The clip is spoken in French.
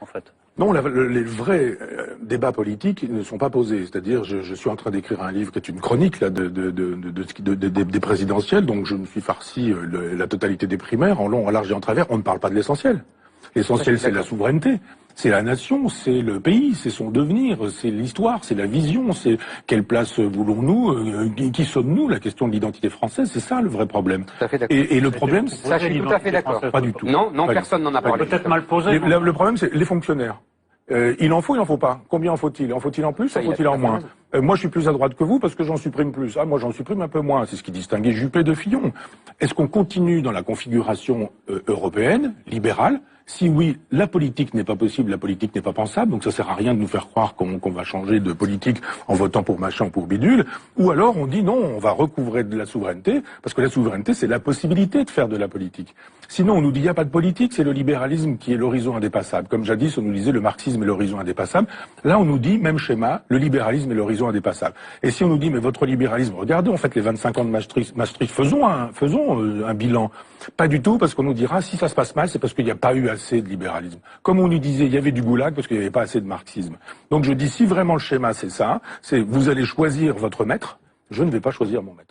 en fait. Non, les vrais débats politiques ne sont pas posés. C'est-à-dire, je suis en train d'écrire un livre qui est une chronique là, des présidentielles, donc je me suis farci la totalité des primaires, en long, en large et en travers. On ne parle pas de l'essentiel. L'essentiel, c'est la souveraineté. C'est la nation, c'est le pays, c'est son devenir, c'est l'histoire, c'est la vision, c'est quelle place voulons-nous, qui sommes-nous, la question de l'identité française, c'est ça le vrai problème. Tout à fait d'accord. Et le problème, Ça, je suis tout à fait d'accord. Pas du tout. Non, Pas personne n'en a parlé. Peut-être mal posé. Le problème, c'est les fonctionnaires. Il en faut pas. Combien en faut-il? En faut-il en plus? En faut-il en moins? Moi, je suis plus à droite que vous parce que j'en supprime plus. Ah, moi, j'en supprime un peu moins. C'est ce qui distinguait Juppé de Fillon. Est-ce qu'on continue dans la configuration européenne, libérale? Si oui, la politique n'est pas possible, la politique n'est pas pensable, donc ça sert à rien de nous faire croire qu'on va changer de politique en votant pour machin ou pour bidule. Ou alors on dit non, on va recouvrer de la souveraineté, parce que la souveraineté, c'est la possibilité de faire de la politique. Sinon, on nous dit il n'y a pas de politique, c'est le libéralisme qui est l'horizon indépassable. Comme jadis, on nous disait le marxisme est l'horizon indépassable. Là, on nous dit, même schéma, le libéralisme est l'horizon indépassable. Et si on nous dit, mais votre libéralisme, regardez, en fait, les 25 ans de Maastricht, faisons un bilan. Pas du tout, parce qu'on nous dira, si ça se passe mal, c'est parce qu'il n'y a pas eu assez de libéralisme. Comme on nous disait, il y avait du goulag parce qu'il n'y avait pas assez de marxisme. Donc je dis, si vraiment le schéma c'est ça, c'est vous allez choisir votre maître, je ne vais pas choisir mon maître.